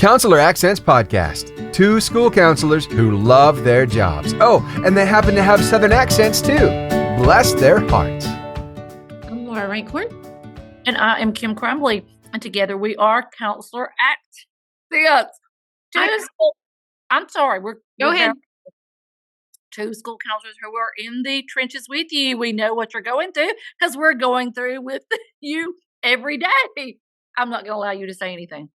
Counselor Accents Podcast. Two school counselors who love their jobs. Oh, and they happen to have Southern accents too. Bless their hearts. I'm Laura Rankhorn. And I am Kim Crumbly. And together we are Counselor Accents. I'm sorry. Go ahead. Two school counselors who are in the trenches with you. We know what you're going through because we're going through with you every day. I'm not going to allow you to say anything.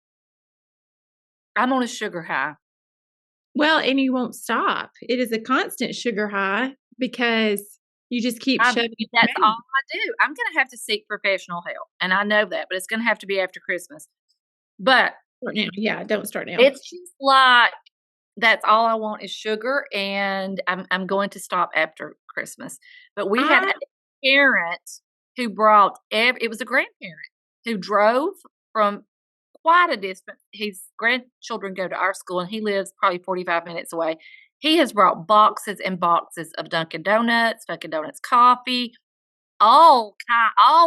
I'm on a sugar high. Well, and you won't stop. It is a constant sugar high because you just keep shoving it That's down. all I do. I'm going to have to seek professional help. And I know that, but it's going to have to be after Christmas. But Start now. Yeah, don't start now. it's just like, that's all I want is sugar. And I'm going to stop after Christmas. But we had a parent who brought, it was a grandparent who drove from quite a distance. His grandchildren go to our school and he lives probably 45 minutes away. He has brought boxes and boxes of Dunkin' Donuts coffee, all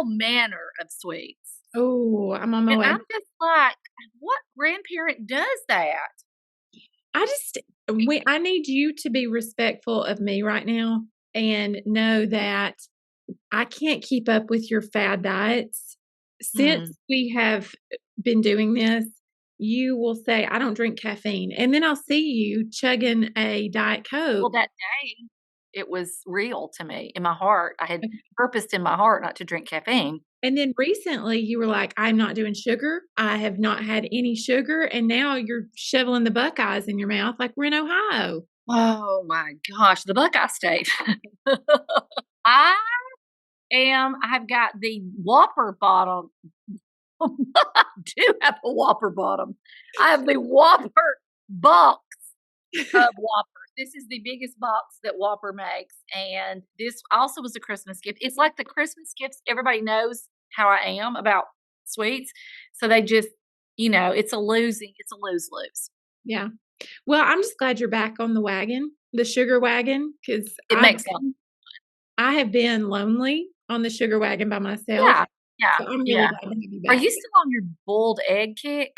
manner of sweets. Oh, I'm on my way. I'm just like, what grandparent does that? I need you to be respectful of me right now and know that I can't keep up with your fad diets. Since we have been doing this, you will say, I don't drink caffeine. And then I'll see you chugging a Diet Coke. Well, that day, it was real to me in my heart. I had purposed in my heart not to drink caffeine. And then recently you were like, I'm not doing sugar. I have not had any sugar. And now you're shoveling the Buckeyes in your mouth like we're in Ohio. Oh my gosh, the Buckeye State. I've got the Whopper bottom. I do have a Whopper bottom. I have the Whopper box of Whoppers. This is the biggest box that Whopper makes. And this also was a Christmas gift. It's like the Christmas gifts. Everybody knows how I am about sweets. So they just, it's a lose-lose. Yeah. Well, I'm just glad you're back on the wagon, the sugar wagon, because it makes sense. I have been lonely on the sugar wagon by myself. Yeah. So I'm really glad to have you back. Are you still on your boiled egg kick?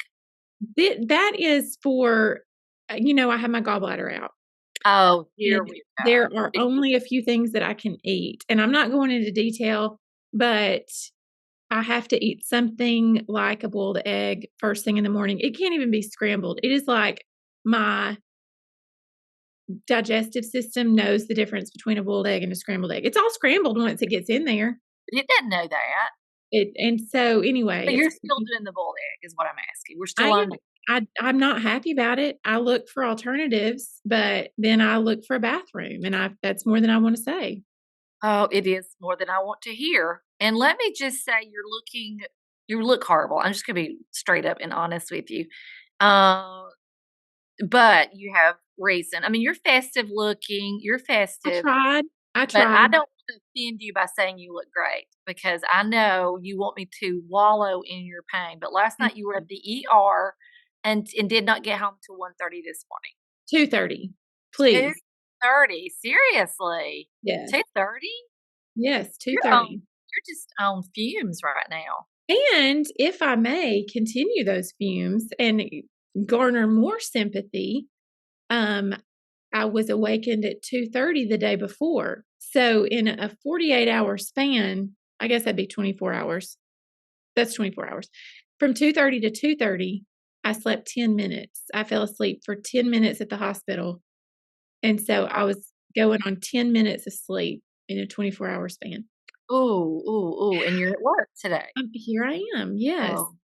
That is for, I have my gallbladder out. Oh, here we go. There are only a few things that I can eat. And I'm not going into detail, but I have to eat something like a boiled egg first thing in the morning. It can't even be scrambled. It is like my digestive system knows the difference between a boiled egg and a scrambled egg. It's all scrambled once it gets in there. It doesn't know that. And so anyway. But you're still doing the boiled egg is what I'm asking. We're still on it. I'm not happy about it. I look for alternatives, but then I look for a bathroom, and that's more than I want to say. Oh, it is more than I want to hear. And let me just say, you look horrible. I'm just going to be straight up and honest with you. But you have reason. I mean, you're festive looking. You're festive. I tried. But I don't want to offend you by saying you look great because I know you want me to wallow in your pain. But last night you were at the ER and did not get home till 1:30 this morning. 2:30, please. 2:30, seriously? Yes. 2:30? Yes, 2:30. You're just on fumes right now. And if I may continue those fumes and garner more sympathy, I was awakened at 2:30 the day before. So in a 48-hour span, I guess that'd be 24 hours. That's 24 hours. From 2:30 to 2:30, I slept 10 minutes. I fell asleep for 10 minutes at the hospital. And so I was going on 10 minutes of sleep in a 24-hour span. Ooh. And you're at work today. Here I am. Yes. Oh.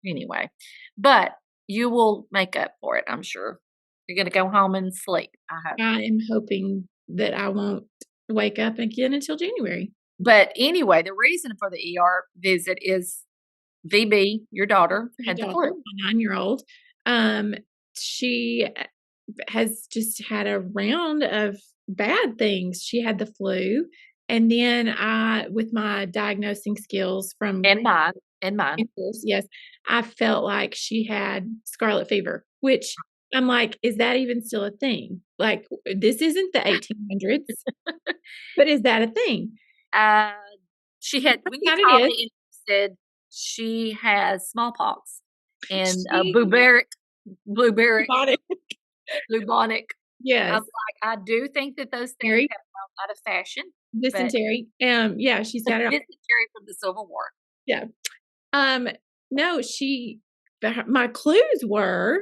Anyway, but you will make up for it, I'm sure. You're going to go home and sleep. I am hoping that I won't wake up again until January. But anyway, the reason for the ER visit is VB, your daughter, had the flu. My 9-year-old. She has just had a round of bad things. She had the flu. And then with my diagnosing skills from... And mine. Yes. I felt like she had scarlet fever, which I'm like, is that even still a thing? Like, this isn't the 1800s, but is that a thing? She had, when you called me and said she has smallpox and bubaric Blueberry, Bought it. bubonic. Yes. I do think that those things Dysentery. have gone out of fashion, but Dysentery. Yeah, she's got it all. dysentery from the Civil War. Yeah. No, my clues were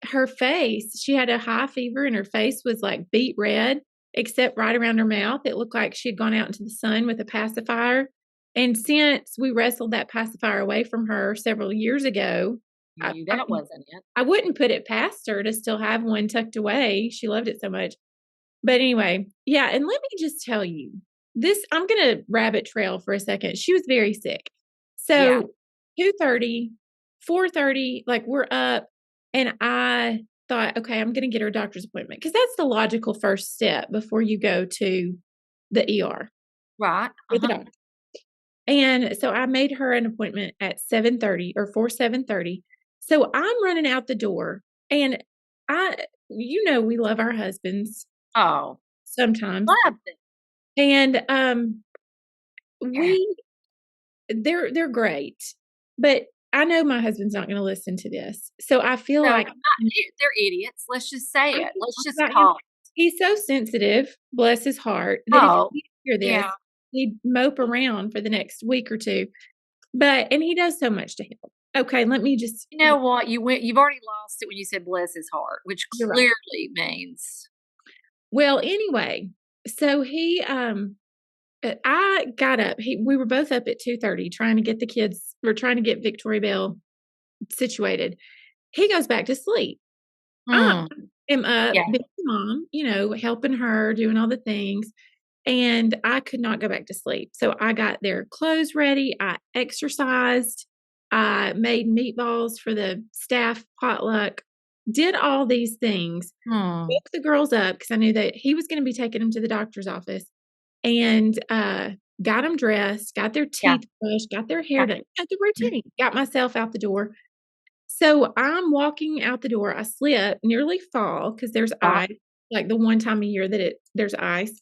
her face. She had a high fever and her face was like beet red, except right around her mouth. It looked like she had gone out into the sun with a pacifier. And since we wrestled that pacifier away from her several years ago, You knew that wasn't it. I wouldn't put it past her to still have one tucked away. She loved it so much. But anyway, yeah. And let me just tell you this, I'm going to rabbit trail for a second. She was very sick. So 2:30, 4:30, like we're up and I thought, okay, I'm going to get her a doctor's appointment because that's the logical first step before you go to the ER. Right. With the doctor. And so I made her an appointment at 7:30 or for 7:30. So I'm running out the door and we love our husbands. Oh, Sometimes. love And them. they're great. But I know my husband's not going to listen to this. So I feel like They're idiots. Let's just say it. Let's just about him. talk. He's so sensitive, bless his heart, that if he hear this, yeah. he'd mope around for the next week or two. And he does so much to help. Okay, let me just. You know what? You've already lost it when you said bless his heart, which You're right. clearly means. Well, anyway, so I got up. We were both up at 2:30 trying to get the kids. We're trying to get Victoria Bell situated. He goes back to sleep. I am up, being mom, helping her, doing all the things. And I could not go back to sleep. So I got their clothes ready. I exercised. I made meatballs for the staff potluck. Did all these things. Woke the girls up because I knew that he was going to be taking them to the doctor's office. And got them dressed, got their teeth brushed, got their hair done, got the routine, got myself out the door. So I'm walking out the door. I slip, nearly fall because there's ice, like the one time a year that there's ice.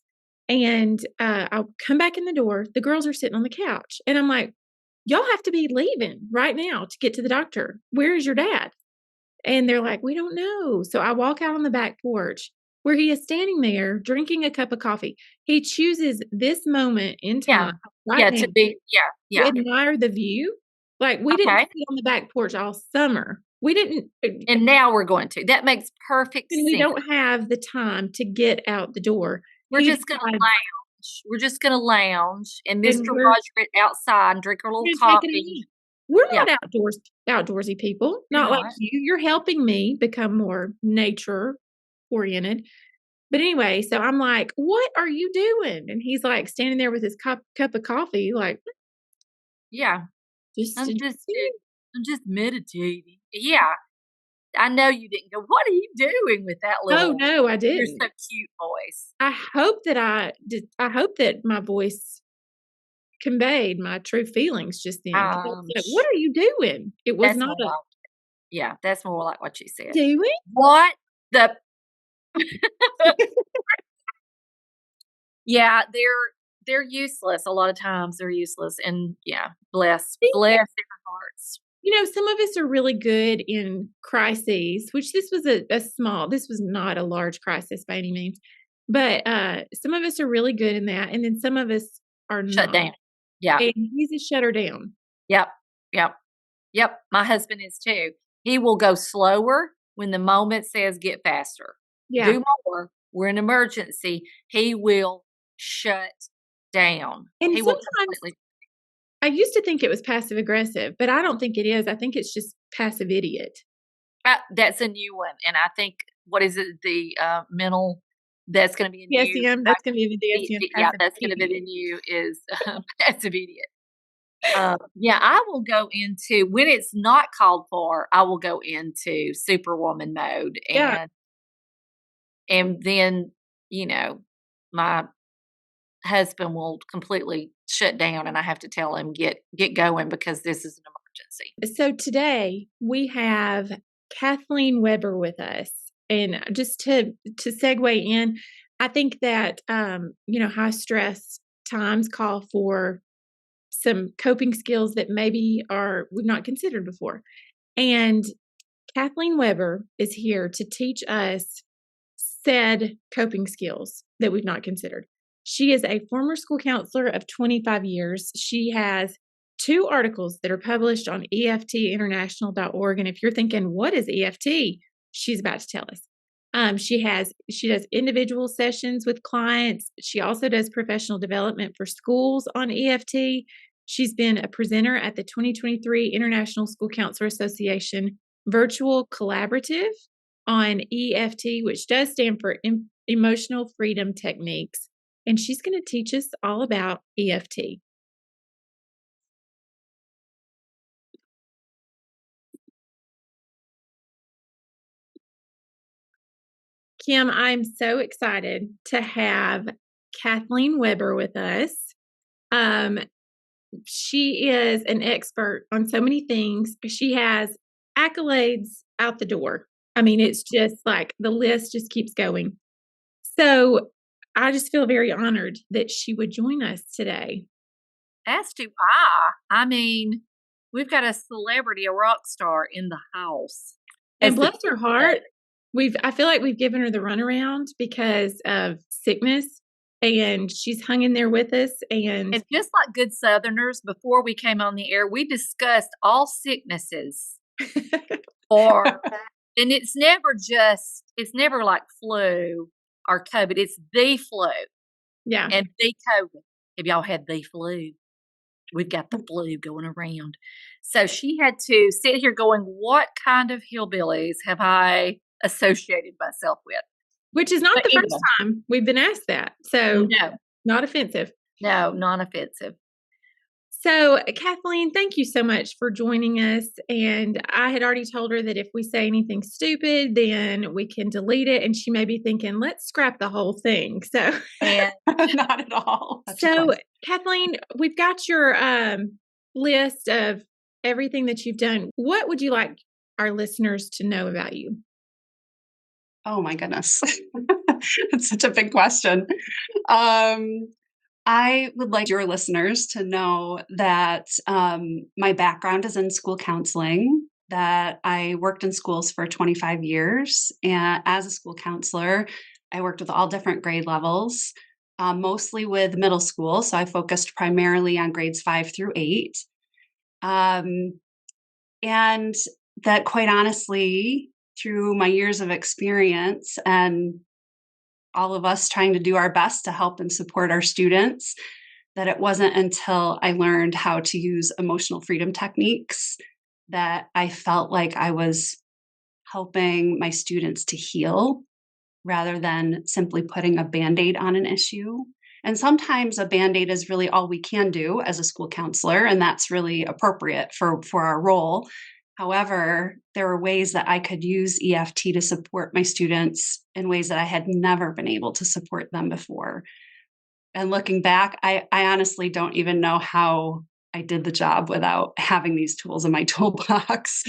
And I'll come back in the door. The girls are sitting on the couch. And I'm like, y'all have to be leaving right now to get to the doctor. Where is your dad? And they're like, we don't know. So I walk out on the back porch where he is standing there drinking a cup of coffee. He chooses this moment in time now, to admire the view. Like we didn't sit on the back porch all summer. We didn't. And now we're going to. That makes perfect sense. We don't have the time to get out the door. We're just going to lounge. We're just going to lounge. And Mr. Roger outside and drink our little coffee. We're not outdoorsy people. Not like you. You're helping me become more nature oriented. But anyway, so I'm like, what are you doing? And he's like standing there with his cup of coffee, like, I'm just meditating. Yeah. I know you didn't go, what are you doing with that little? Oh, no, I didn't. You're so cute voice. I hope that my voice conveyed my true feelings just then. Like, what are you doing? It was not that's more like what you said. Doing? What the? Yeah, they're useless. A lot of times they're useless, and bless their hearts. Some of us are really good in crises, which this was this was not a large crisis by any means, but some of us are really good in that, and then some of us are shut down. Yeah, and he's a shutter down. Yep. My husband is too. He will go slower when the moment says get faster. Yeah. Do more. We're in emergency. He will shut down. And he sometimes I used to think it was passive aggressive, but I don't think it is. I think it's just passive idiot. That's a new one. And I think, what is it? The mental, that's going to be a new. DSM, that's going to be the DSM. Yeah, that's going to be the new is passive idiot. I will go into, when it's not called for, I will go into superwoman mode. And then, my husband will completely shut down and I have to tell him, get going because this is an emergency. So today we have Kathleen Weber with us. And just to segue in, I think that, high stress times call for some coping skills that maybe we've not considered before. And Kathleen Weber is here to teach us said coping skills that we've not considered. She is a former school counselor of 25 years. She has 2 articles that are published on EFTinternational.org. And if you're thinking, what is EFT? She's about to tell us. She does individual sessions with clients. She also does professional development for schools on EFT. She's been a presenter at the 2023 International School Counselor Association Virtual Collaborative on EFT, which does stand for Emotional Freedom Techniques. And she's going to teach us all about EFT. Kim, I'm so excited to have Kathleen Weber with us. She is an expert on so many things. She has accolades out the door. I mean, it's just like the list just keeps going. So I just feel very honored that she would join us today. As do I. I mean, we've got a celebrity, a rock star in the house. And bless her heart, I feel like we've given her the runaround because of sickness, and she's hung in there with us. And just like good Southerners, before we came on the air, we discussed all sicknesses. And it's never like flu or COVID. It's the flu. Yeah. And the COVID. Have y'all had the flu? We've got the flu going around. So she had to sit here going, what kind of hillbillies have I associated myself with? Which is not the first time we've been asked that. So no, not offensive. No, non-offensive. So Kathleen, thank you so much for joining us. And I had already told her that if we say anything stupid, then we can delete it. And she may be thinking, let's scrap the whole thing. So not at all. So Kathleen, we've got your list of everything that you've done. What would you like our listeners to know about you? Oh my goodness. It's such a big question. I would like your listeners to know that my background is in school counseling, that I worked in schools for 25 years. And as a school counselor, I worked with all different grade levels, mostly with middle school. So I focused primarily on grades 5 through 8. And that, quite honestly, through my years of experience and all of us trying to do our best to help and support our students, that it wasn't until I learned how to use emotional freedom techniques that I felt like I was helping my students to heal rather than simply putting a Band-Aid on an issue. And sometimes a Band-Aid is really all we can do as a school counselor, and that's really appropriate for our role. However, there were ways that I could use EFT to support my students in ways that I had never been able to support them before. And looking back, I honestly don't even know how I did the job without having these tools in my toolbox.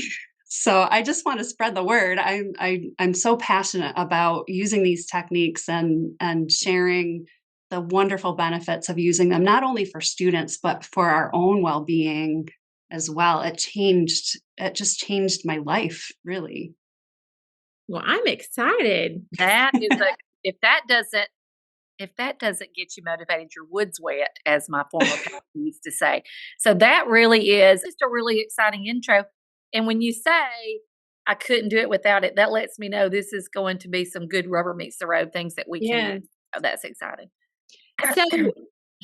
So I just want to spread the word. I'm so passionate about using these techniques and sharing the wonderful benefits of using them, not only for students, but for our own well-being as well. It just changed my life, really. Well, I'm excited. That is if that doesn't get you motivated, your wood's wet, as my former pastor used to say. So that really is just a really exciting intro. And when you say I couldn't do it without it, that lets me know this is going to be some good rubber meets the road things that we can use. Oh, that's exciting. So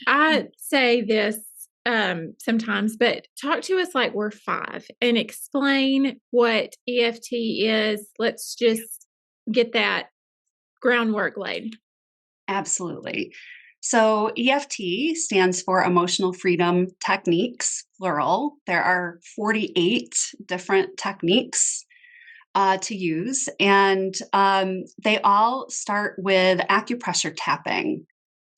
I say this sometimes, but talk to us like we're 5 and explain what EFT is. Let's just get that groundwork laid. Absolutely. So EFT stands for Emotional Freedom Techniques, plural. There are 48 different techniques to use, and they all start with acupressure tapping.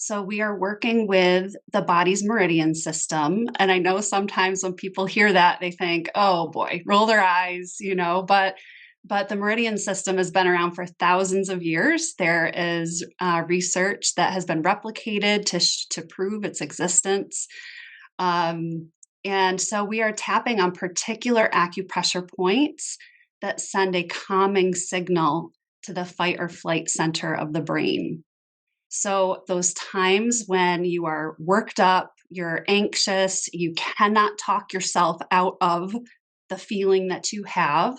So we are working with the body's meridian system. And I know sometimes when people hear that, they think, oh boy, roll their eyes, but the meridian system has been around for thousands of years. There is research that has been replicated to prove its existence. And so we are tapping on particular acupressure points that send a calming signal to the fight or flight center of the brain. So, those times when you are worked up, you're anxious, you cannot talk yourself out of the feeling that you have.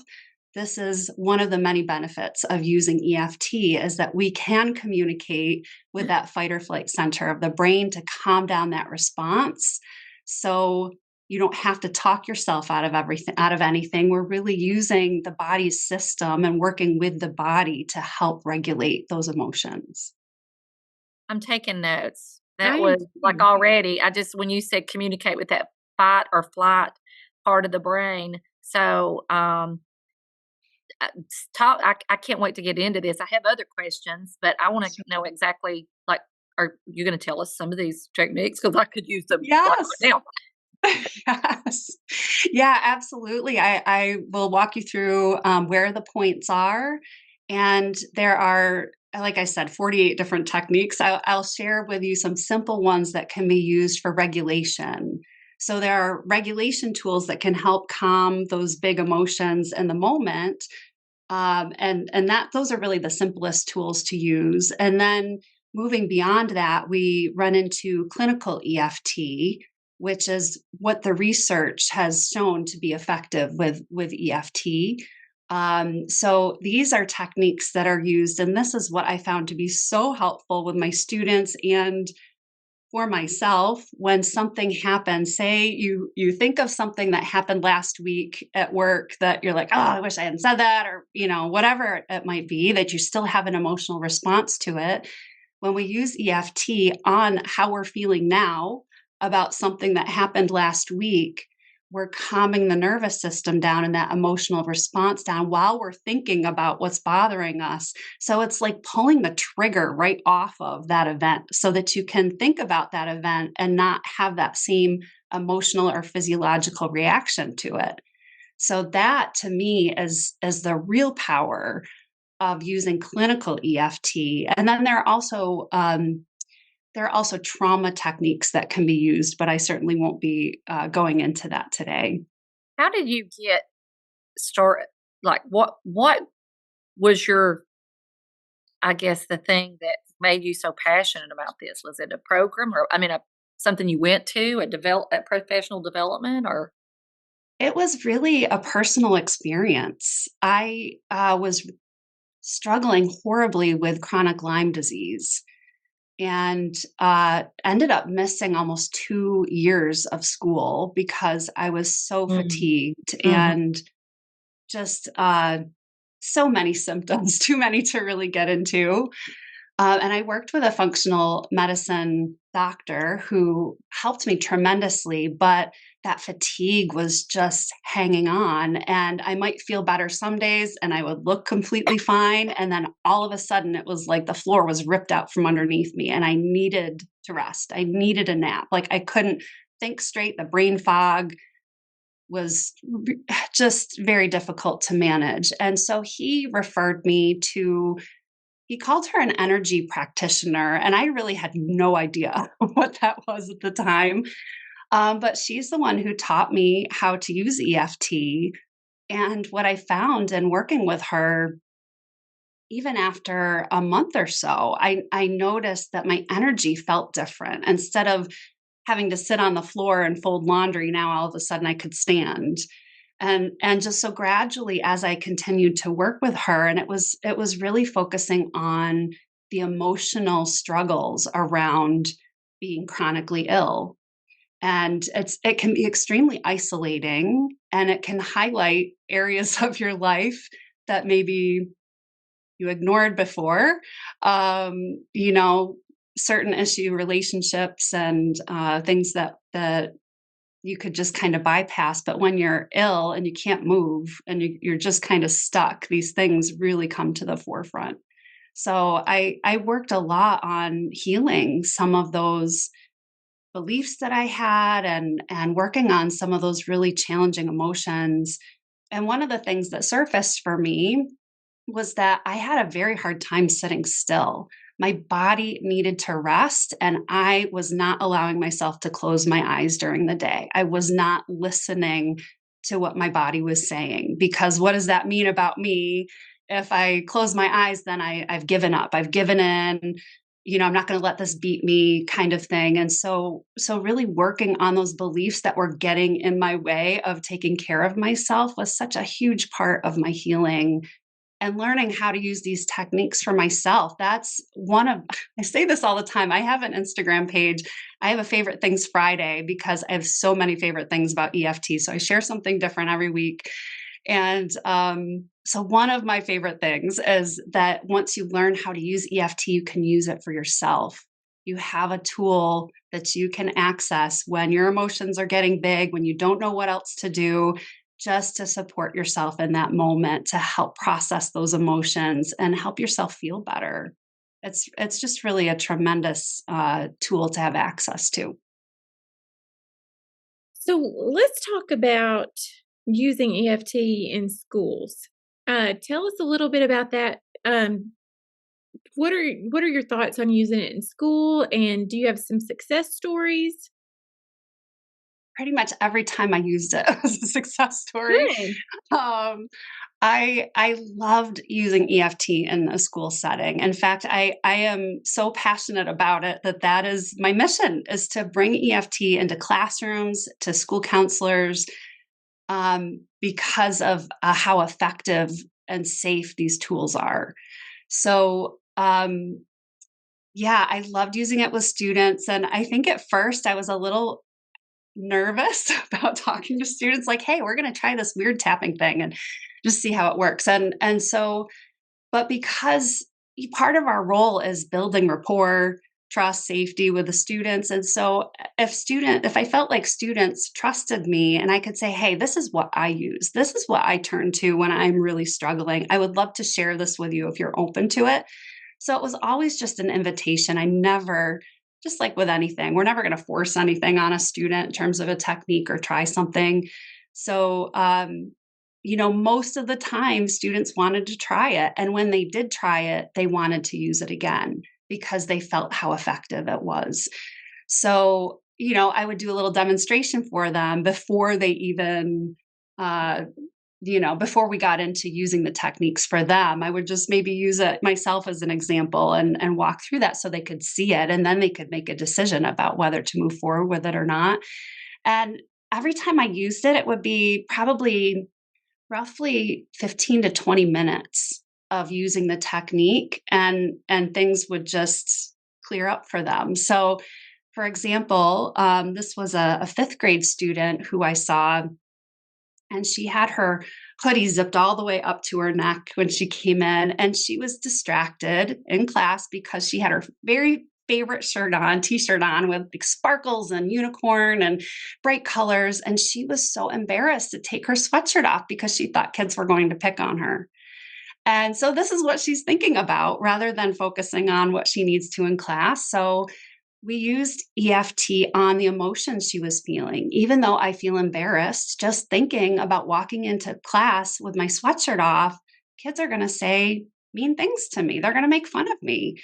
This is one of the many benefits of using EFT is that we can communicate with that fight or flight center of the brain to calm down that response. So you don't have to talk yourself out of anything. We're really using the body's system and working with the body to help regulate those emotions. I'm taking notes. I That am was like too. already, I just, when you said communicate with that fight or flight part of the brain. So, talk, I can't wait to get into this. I have other questions, but I want to know exactly, like, are you going to tell us some of these techniques? Because I could use them like Yes. right now. Yes. Yeah, absolutely. I will walk you through where the points are. And there are, like I said, 48 different techniques. I'll share with you some simple ones that can be used for regulation. So there are regulation tools that can help calm those big emotions in the moment. And that those are really the simplest tools to use. And then moving beyond that, we run into clinical EFT, which is what the research has shown to be effective with EFT. So these are techniques that are used, and this is what I found to be so helpful with my students and for myself when something happens. Say you think of something that happened last week at work that you're like, oh, I wish I hadn't said that, or whatever it might be, that you still have an emotional response to it. When we use EFT on how we're feeling now about something that happened last week, we're calming the nervous system down and that emotional response down while we're thinking about what's bothering us. So it's like pulling the trigger right off of that event so that you can think about that event and not have that same emotional or physiological reaction to it. So that to me is the real power of using clinical EFT. And then there are also trauma techniques that can be used, but I certainly won't be going into that today. How did you get started? Like, what was your, I guess, the thing that made you so passionate about this? Was it a program, or I mean, something you went to, a professional development, or? It was really a personal experience. I was struggling horribly with chronic Lyme disease and ended up missing almost 2 years of school because I was so Mm. fatigued Mhm. and just so many symptoms, too many to really get into. And I worked with a functional medicine doctor who helped me tremendously, but that fatigue was just hanging on. And I might feel better some days and I would look completely fine. And then all of a sudden, it was like the floor was ripped out from underneath me and I needed to rest. I needed a nap. Like I couldn't think straight. The brain fog was just very difficult to manage. And so he referred me to he called her an energy practitioner, and I really had no idea what that was at the time. But she's the one who taught me how to use EFT. And what I found in working with her, even after a month or so, I noticed that my energy felt different. Instead of having to sit on the floor and fold laundry, now all of a sudden I could stand. And just so gradually as I continued to work with her, and it was really focusing on the emotional struggles around being chronically ill. And it can be extremely isolating and it can highlight areas of your life that maybe you ignored before. You know, certain issue relationships and things that you could just kind of bypass. But when you're ill and you can't move and you're just kind of stuck, these things really come to the forefront. So I worked a lot on healing some of those beliefs that I had and working on some of those really challenging emotions. And one of the things that surfaced for me was that I had a very hard time sitting still. My body needed to rest, and I was not allowing myself to close my eyes during the day. I was not listening to what my body was saying. Because what does that mean about me? If I close my eyes, then I've given up. I've given in. I'm not going to let this beat me, kind of thing. And so really working on those beliefs that were getting in my way of taking care of myself was such a huge part of my healing, and learning how to use these techniques for myself. That's I say this all the time. I have an Instagram page. I have a Favorite Things Friday because I have so many favorite things about EFT. So I share something different every week. And so one of my favorite things is that once you learn how to use EFT, you can use it for yourself. You have a tool that you can access when your emotions are getting big, when you don't know what else to do, just to support yourself in that moment, to help process those emotions and help yourself feel better. It's just really a tremendous tool to have access to. So let's talk about using EFT in schools. Tell us a little bit about that. What are your thoughts on using it in school, and do you have some success stories? Pretty much every time I used it was a success story. Good. Um, I loved using EFT in a school setting. In fact, I am so passionate about it that is my mission, is to bring EFT into classrooms, to school counselors, because of how effective and safe these tools are. So, yeah, I loved using it with students. And I think at first I was a little nervous about talking to students, like, hey, we're going to try this weird tapping thing and just see how it works. But because part of our role is building rapport, trust, safety with the students. And so if I felt like students trusted me and I could say, hey, this is what I use, this is what I turn to when I'm really struggling, I would love to share this with you if you're open to it. So it was always just an invitation. I never, just like with anything, we're never going to force anything on a student in terms of a technique or try something. So, most of the time students wanted to try it. And when they did try it, they wanted to use it again because they felt how effective it was. So, I would do a little demonstration for them before they even, before we got into using the techniques for them. I would just maybe use it myself as an example and walk through that so they could see it, and then they could make a decision about whether to move forward with it or not. And every time I used it, it would be probably roughly 15 to 20 minutes of using the technique, and things would just clear up for them. So, for example, this was a fifth grade student who I saw, and she had her hoodie zipped all the way up to her neck when she came in, and she was distracted in class because she had her very favorite t-shirt on with like sparkles and unicorn and bright colors. And she was so embarrassed to take her sweatshirt off because she thought kids were going to pick on her. And so this is what she's thinking about rather than focusing on what she needs to in class. So we used EFT on the emotions she was feeling. Even though I feel embarrassed, just thinking about walking into class with my sweatshirt off, kids are going to say mean things to me. They're going to make fun of me.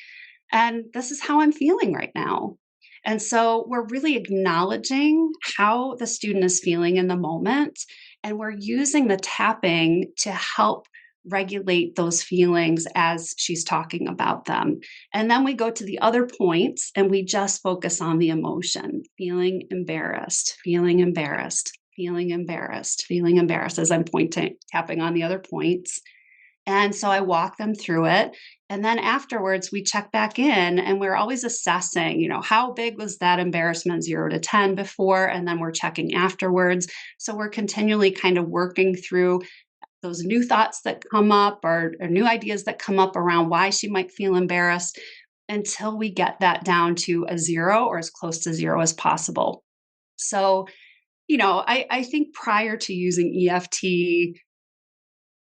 And this is how I'm feeling right now. And so we're really acknowledging how the student is feeling in the moment. And we're using the tapping to help regulate those feelings as she's talking about them. And then we go to the other points and we just focus on the emotion, feeling embarrassed, feeling embarrassed, feeling embarrassed, feeling embarrassed as I'm tapping on the other points. And so I walk them through it. And then afterwards, we check back in, and we're always assessing, how big was that embarrassment, 0 to 10 before, and then we're checking afterwards. So we're continually kind of working through those new thoughts that come up or new ideas that come up around why she might feel embarrassed until we get that down to a 0 or as close to 0 as possible. So, I think prior to using EFT,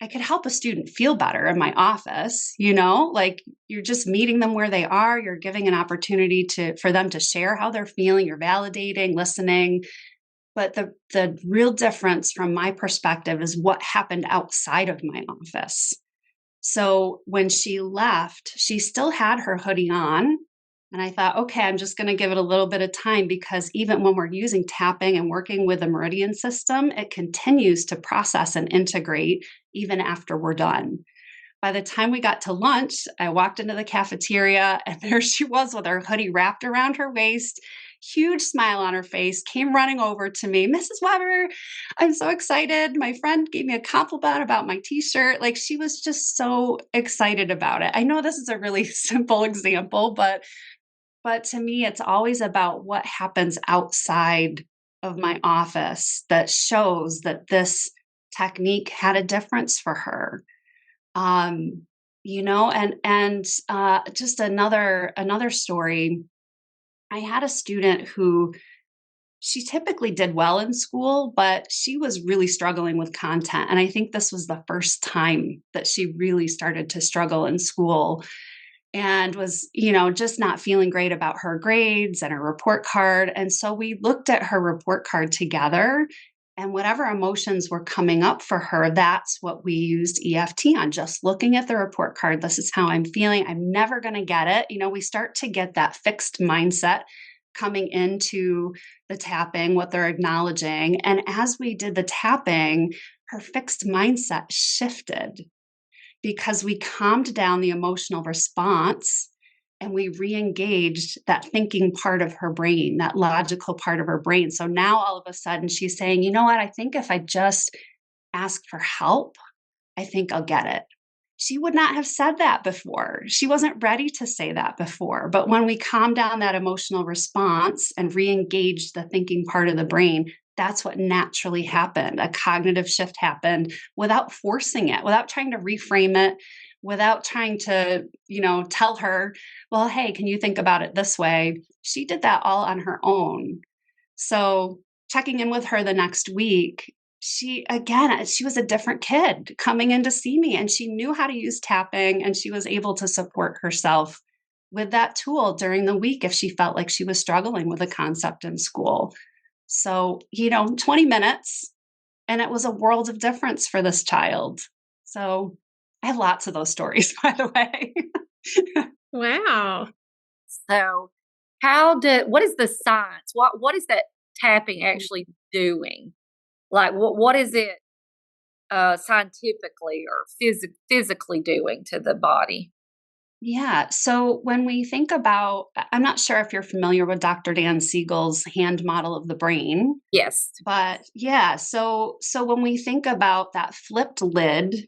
I could help a student feel better in my office, like you're just meeting them where they are. You're giving an opportunity for them to share how they're feeling. You're validating, listening. But the real difference from my perspective is what happened outside of my office. So when she left, she still had her hoodie on. And I thought, okay, I'm just going to give it a little bit of time, because even when we're using tapping and working with the meridian system, it continues to process and integrate even after we're done. By the time we got to lunch, I walked into the cafeteria and there she was with her hoodie wrapped around her waist, huge smile on her face, came running over to me. Mrs. Weber, I'm so excited. My friend gave me a compliment about my t-shirt. Like, she was just so excited about it. I know this is a really simple example, but to me, it's always about what happens outside of my office that shows that this technique had a difference for her. Um, just another story. I had a student who, she typically did well in school, but she was really struggling with content. And I think this was the first time that she really started to struggle in school, and was, just not feeling great about her grades and her report card. And so we looked at her report card together, and whatever emotions were coming up for her, that's what we used EFT on. Just looking at the report card, this is how I'm feeling. I'm never going to get it. We start to get that fixed mindset coming into the tapping, what they're acknowledging. And as we did the tapping, her fixed mindset shifted, because we calmed down the emotional response and we re-engaged that thinking part of her brain, that logical part of her brain. So now all of a sudden she's saying, you know what, I think if I just ask for help, I think I'll get it. She would not have said that before. She wasn't ready to say that before. But when we calmed down that emotional response and re-engaged the thinking part of the brain, that's what naturally happened. A cognitive shift happened without forcing it, without trying to reframe it, without trying to, tell her, well, hey, can you think about it this way? She did that all on her own. So checking in with her the next week, she was a different kid coming in to see me, and she knew how to use tapping, and she was able to support herself with that tool during the week if she felt like she was struggling with a concept in school. So, 20 minutes, and it was a world of difference for this child. So I have lots of those stories, by the way. Wow. So what is the science? What is that tapping actually doing? Like, what is it scientifically or physically doing to the body? Yeah. So when we think about, I'm not sure if you're familiar with Dr. Dan Siegel's hand model of the brain, Yes. but yeah. So when we think about that flipped lid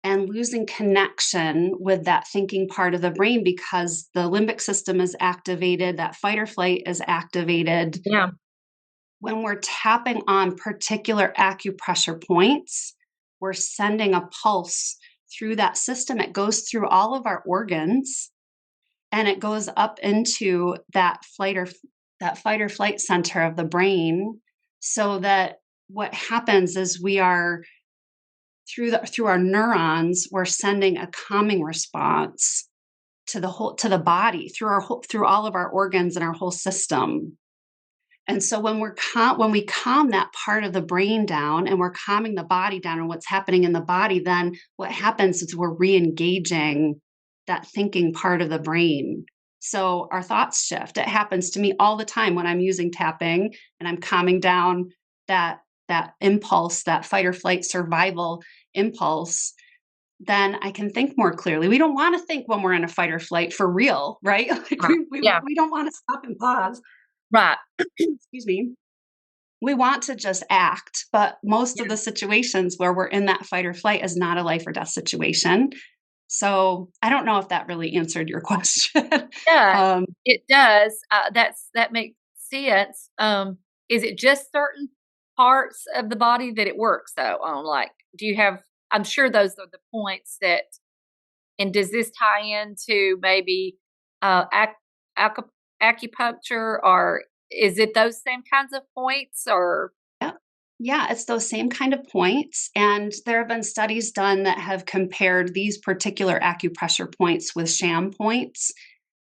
and losing connection with that thinking part of the brain, because the limbic system is activated, that fight or flight is activated. Yeah. When we're tapping on particular acupressure points, we're sending a pulse through that system. It goes through all of our organs, and it goes up into that fight or flight center of the brain, so that what happens is we are through our neurons, we're sending a calming response to the body, through all of our organs and our whole system. And so when we calm that part of the brain down, and we're calming the body down and what's happening in the body, then what happens is we're re-engaging that thinking part of the brain. So our thoughts shift. It happens to me all the time when I'm using tapping and I'm calming down that impulse, that fight or flight survival impulse. Then I can think more clearly. We don't want to think when we're in a fight or flight for real, right? Like Yeah. we don't want to stop and pause. Right. Excuse me. We want to just act, but most of the situations where we're in that fight or flight is not a life or death situation. So I don't know if that really answered your question. Yeah, it does. That makes sense. Is it just certain parts of the body that it works though on? Like, do you have? I'm sure those are the points that. And does this tie into maybe acupuncture, or is it those same kinds of points? Or Yeah, it's those same kind of points. And there have been studies done that have compared these particular acupressure points with sham points.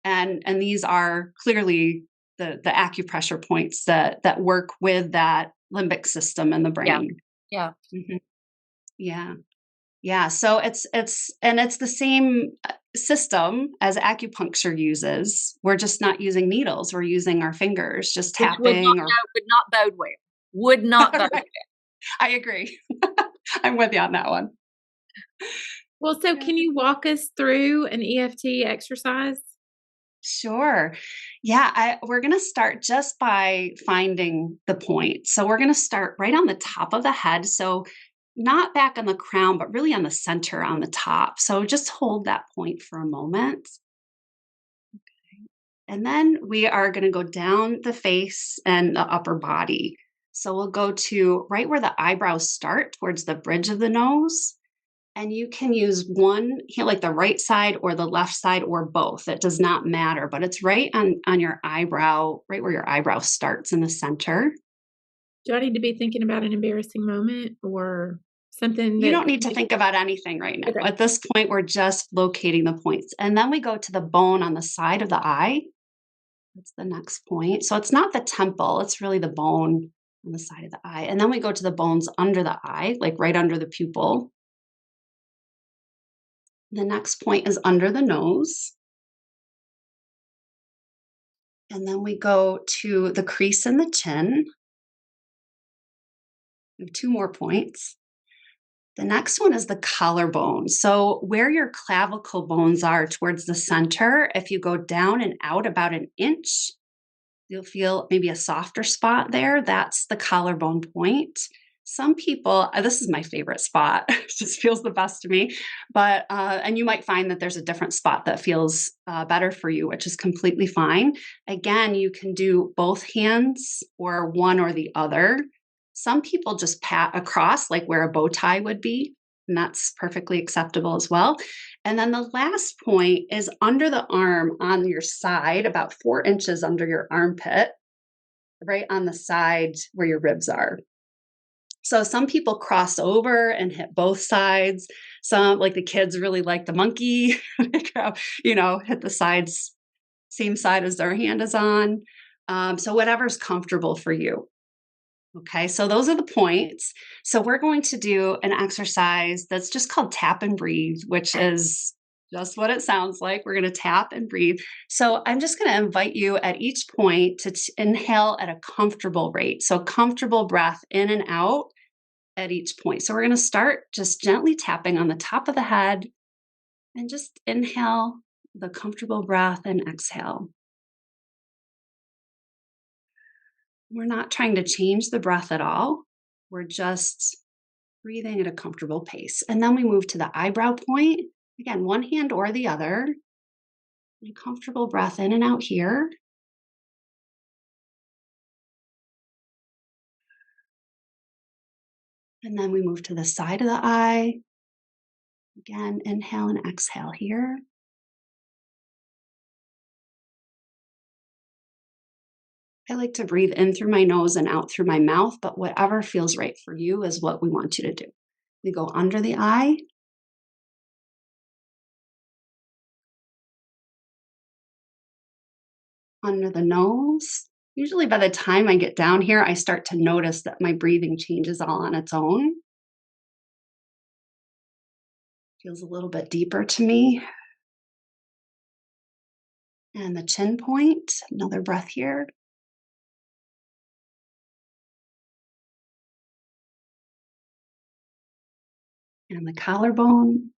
And these are clearly the acupressure points that work with that limbic system in the brain. yeah, Mhm. Yeah. Yeah. So it's the same. system as acupuncture uses. We're just not using needles. We're using our fingers, just Which tapping or would not bode well. Would not bode right. I agree. I'm with you on that one. Well, so can you walk us through an EFT exercise? Sure. Yeah, we're going to start just by finding the point. So we're going to start right on the top of the head. So not back on the crown, but really on the center on the top. So just hold that point for a moment. And then we are going to go down the face and the upper body. So we'll go to right where the eyebrows start towards the bridge of the nose. And you can use one here, like the right side or the left side or both. It does not matter, but it's right on your eyebrow, right where your eyebrow starts in the center. Do I need to be thinking about an embarrassing moment or something You that don't need to think about anything right now. Okay. At this point, we're just locating the points. And then we go to the bone on the side of the eye. That's the next point. So it's not the temple, it's really the bone on the side of the eye. And then we go to the bones under the eye, like right under the pupil. The next point is under the nose. And then we go to the crease in the chin. We have two more points. The next one is the collarbone. So where your clavicle bones are towards the center, if you go down and out about an inch, you'll feel maybe a softer spot there. That's the collarbone point. Some people, this is my favorite spot. It just feels the best to me. But and you might find that there's a different spot that feels better for you, which is completely fine. Again, you can do both hands or one or the other. Some people just pat across, like where a bow tie would be, and that's perfectly acceptable as well. And then the last point is under the arm on your side, about 4 inches under your armpit, right on the side where your ribs are. So some people cross over and hit both sides. Some, like the kids, really like the monkey, hit the sides, same side as their hand is on. So whatever's comfortable for you. Okay, so those are the points. So we're going to do an exercise that's just called tap and breathe, which is just what it sounds like. We're going to tap and breathe. So I'm just going to invite you at each point to inhale at a comfortable rate. So comfortable breath in and out at each point. So we're going to start just gently tapping on the top of the head and just inhale the comfortable breath and exhale. We're not trying to change the breath at all. We're just breathing at a comfortable pace. And then we move to the eyebrow point. Again, one hand or the other. A comfortable breath in and out here. And then we move to the side of the eye. Again, inhale and exhale here. I like to breathe in through my nose and out through my mouth, but whatever feels right for you is what we want you to do. We go under the eye. Under the nose. Usually by the time I get down here, I start to notice that my breathing changes all on its own. Feels a little bit deeper to me. And the chin point, another breath here. And the collarbone.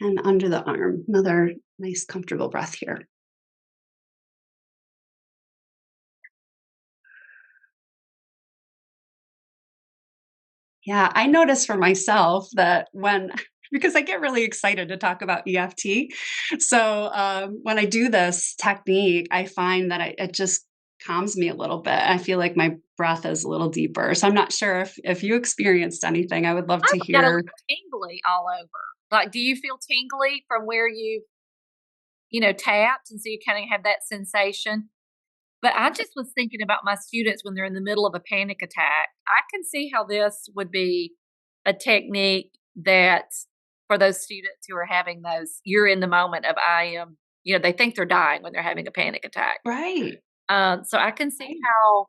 And under the arm, another nice comfortable breath here. Yeah, I notice for myself that because I get really excited to talk about EFT. So when I do this technique, I find that it just calms me a little bit. I feel like my breath is a little deeper. So I'm not sure if you experienced anything. I would love to I've got a hear. little tingly all over. Like, do you feel tingly from where tapped? And so you kind of have that sensation. But I just was thinking about my students when they're in the middle of a panic attack. I can see how this would be a technique that for those students who are having those, you're in the moment of I am, they think they're dying when they're having a panic attack. Right. So I can see how,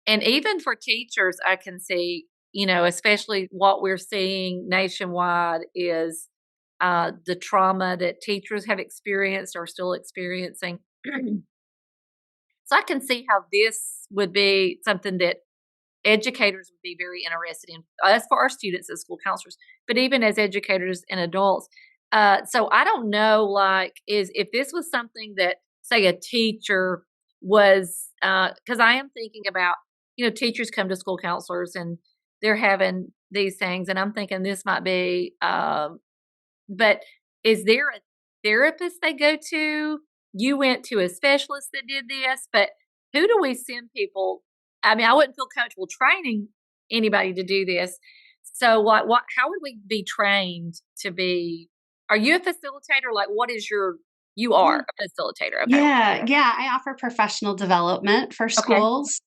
and even for teachers, I can see especially what we're seeing nationwide is the trauma that teachers have experienced or still experiencing. So I can see how this would be something that educators would be very interested in, as for our students as school counselors, but even as educators and adults. So I don't know, if this was something that, say, a teacher was, because I am thinking about, teachers come to school counselors and they're having these things, and I'm thinking this might be, but is there a therapist they go to? You went to a specialist that did this, but who do we send people? I mean, I wouldn't feel comfortable training anybody to do this. So how would we be trained to be? Are you a facilitator? Like, you are a facilitator. Okay. Yeah. I offer professional development for Okay. schools.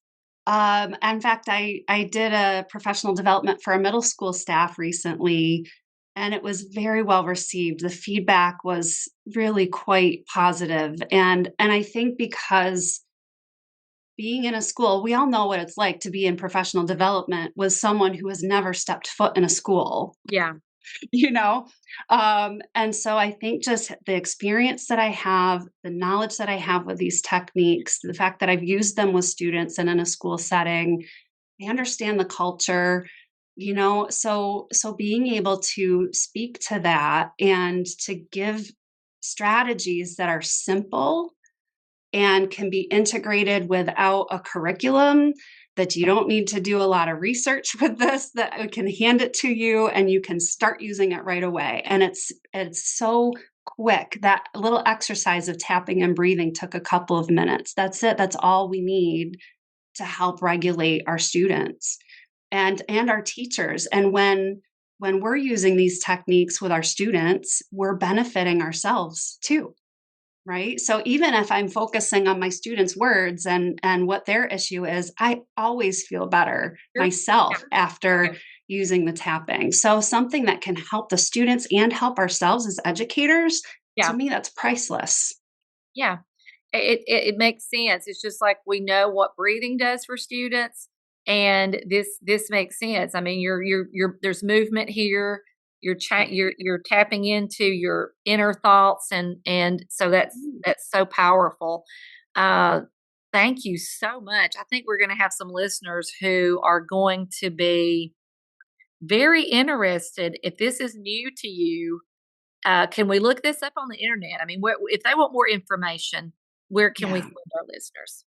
In fact, I did a professional development for a middle school staff recently, and it was very well received. The feedback was really quite positive. And I think because being in a school, we all know what it's like to be in professional development with someone who has never stepped foot in a school. Yeah. you know and so I think just the experience that I have, the knowledge that I have with these techniques, the fact that I've used them with students and in a school setting, I understand the culture, so being able to speak to that and to give strategies that are simple and can be integrated without a curriculum, that you don't need to do a lot of research with this, that I can hand it to you and you can start using it right away. And it's so quick. That little exercise of tapping and breathing took a couple of minutes. That's it. That's all we need to help regulate our students and our teachers. And when we're using these techniques with our students, we're benefiting ourselves too. Right. So even if I'm focusing on my students' words and what their issue is, I always feel better Sure. myself Yeah. after Okay. using the tapping. So something that can help the students and help ourselves as educators, Yeah. to me, that's priceless. Yeah. It makes sense. It's just like we know what breathing does for students, and this makes sense. I mean, there's movement here. You're tapping into your inner thoughts, and so that's so powerful. Uh, Thank you so much. I think we're going to have some listeners who are going to be very interested. If this is new to you, can we look this up on the internet? I mean, if they want more information, where can we Yeah. send our listeners?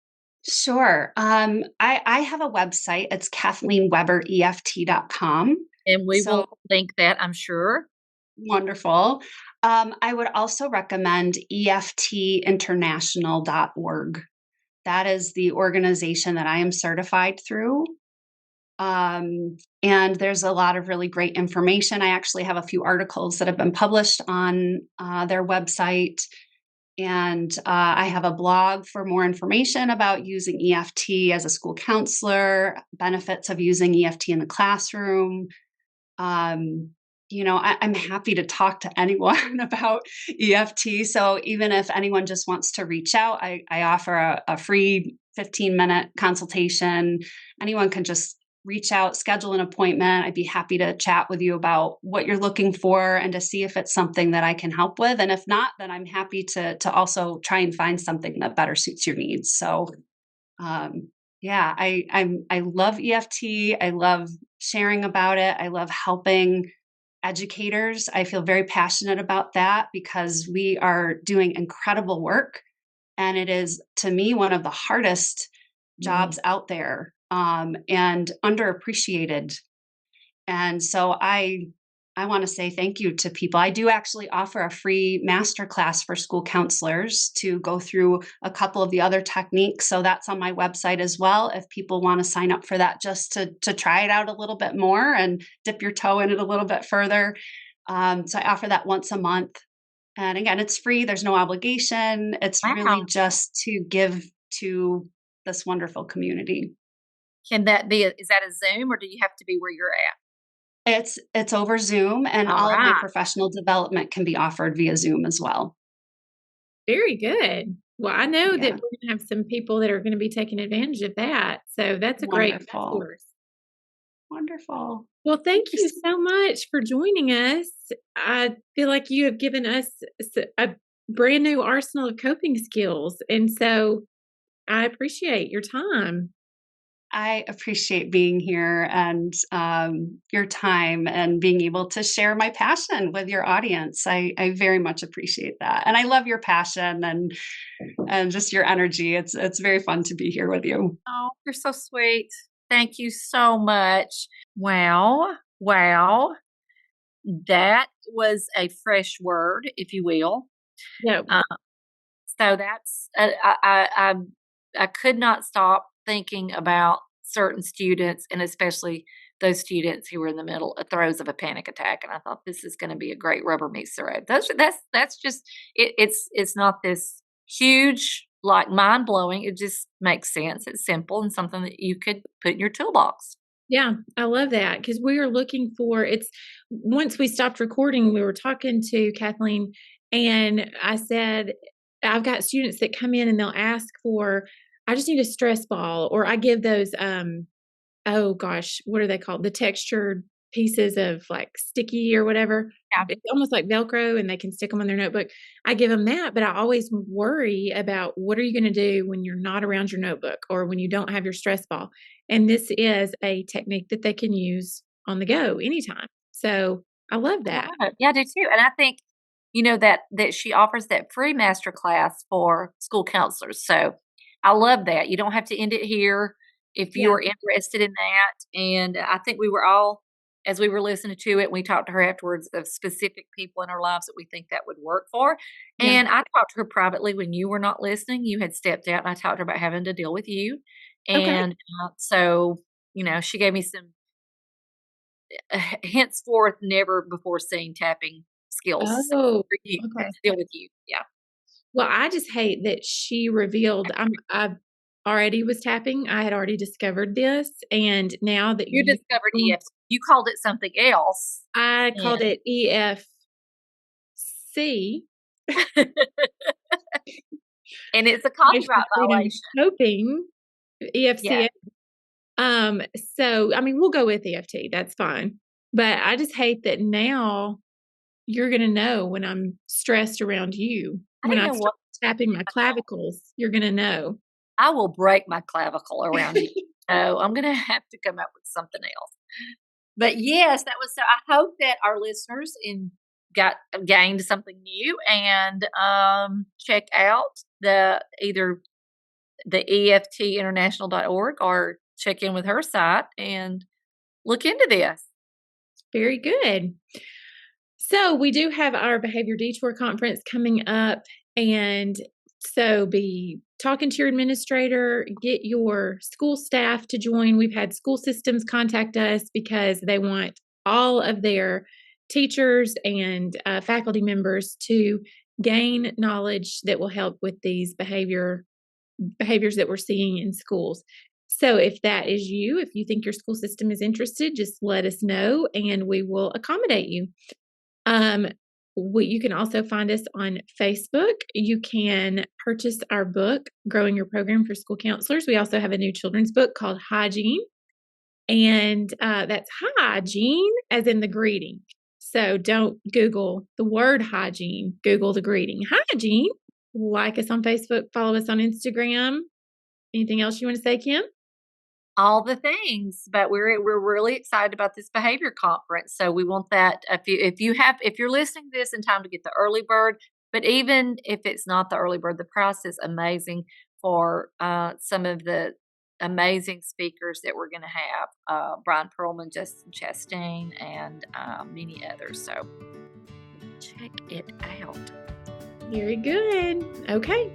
Sure. I have a website. It's KathleenWeberEFT.com. And we So will link that, I'm sure. wonderful. I would also recommend EFTinternational.org. That is the organization that I am certified through. And there's a lot of really great information. I actually have a few articles that have been published on their website. And I have a blog for more information about using EFT as a school counselor, benefits of using EFT in the classroom. I'm happy to talk to anyone about EFT. So even if anyone just wants to reach out, I offer a free 15-minute consultation. Anyone can just reach out, schedule an appointment. I'd be happy to chat with you about what you're looking for and to see if it's something that I can help with. And if not, then I'm happy to also try and find something that better suits your needs. So yeah, I love EFT. I love sharing about it. I love helping educators. I feel very passionate about that because we are doing incredible work. And it is, to me, one of the hardest jobs out there, and underappreciated. And so I want to say thank you to people. I do actually offer a free masterclass for school counselors to go through a couple of the other techniques. So that's on my website as well. If people want to sign up for that, just to try it out a little bit more and dip your toe in it a little bit further. So I offer that once a month. And again, it's free. There's no obligation. It's really Wow. just to give to this wonderful community. Can that be is that a Zoom, or do you have to be where you're at? It's over Zoom, and All all of my right. professional development can be offered via Zoom as well. Very good. Well, I know that Yeah. we're gonna have some people that are gonna be taking advantage of that, so that's a great Wonderful. resource. Wonderful. Well, thank you so much for joining us. I feel like you have given us a brand new arsenal of coping skills. And so I appreciate your time. I appreciate being here and your time and being able to share my passion with your audience. I very much appreciate that, and I love your passion and just your energy. It's very fun to be here with you. Oh, you're so sweet. Thank you so much. Wow. That was a fresh word, if you will. Yeah. So that's I could not stop thinking about certain students, and especially those students who were in the middle of throes of a panic attack. And I thought this is going to be a great rubber meets the road. That's just it's not this huge, like, mind blowing. It just makes sense. It's simple and something that you could put in your toolbox. Yeah, I love that because we are looking for it's once we stopped recording, we were talking to Kathleen and I said, I've got students that come in and they'll ask for, I just need a stress ball, or I give those, oh gosh, what are they called? The textured pieces of like sticky or whatever. Yeah. It's almost like Velcro and they can stick them on their notebook. I give them that, but I always worry about what are you going to do when you're not around your notebook or when you don't have your stress ball. And this is a technique that they can use on the go anytime. So I love that. Yeah, I do too. And I think, that she offers that free master class for school counselors. So I love that. You don't have to end it here if Yeah. you're interested in that. And I think we were all, as we were listening to it, we talked to her afterwards of specific people in our lives that we think that would work for. Yeah. And I talked to her privately when you were not listening. You had stepped out, and I talked to her about having to deal with you. Okay. And so, she gave me some henceforth never before seen tapping skills Oh, for you okay. to deal with you. Yeah. Well, I just hate that she revealed I already was tapping. I had already discovered this. And now that You discovered EFT. You called it something else. I called it EFC. And it's a copyright violation. Coping, EFCA. Yeah. So I mean, we'll go with EFT. That's fine. But I just hate that now you're going to know when I'm stressed around you. I When didn't I know start what tapping my clavicles, you're going to know. I will break my clavicle around you. So I'm going to have to come up with something else. But yes, that was so. I hope that our listeners gained something new and check out either the EFTinternational.org or check in with her site and look into this. Very good. So we do have our Behavior Detour conference coming up, and so be talking to your administrator, get your school staff to join. We've had school systems contact us because they want all of their teachers and faculty members to gain knowledge that will help with these behaviors that we're seeing in schools. So if that is you, if you think your school system is interested, just let us know and we will accommodate you. You can also find us on Facebook. You can purchase our book, Growing Your Program for School Counselors. We also have a new children's book called Hygiene, and that's hygiene as in the greeting. So don't Google the word hygiene, Google the greeting. Hygiene. Like us on Facebook, follow us on Instagram. Anything else you want to say, Kim? All the things, but we're really excited about this behavior conference. So we want that if you're listening to this in time to get the early bird, but even if it's not the early bird, the price is amazing for some of the amazing speakers that we're going to have, Brian Perlman, Justin Chastain, and many others. So check it out. Very good. Okay.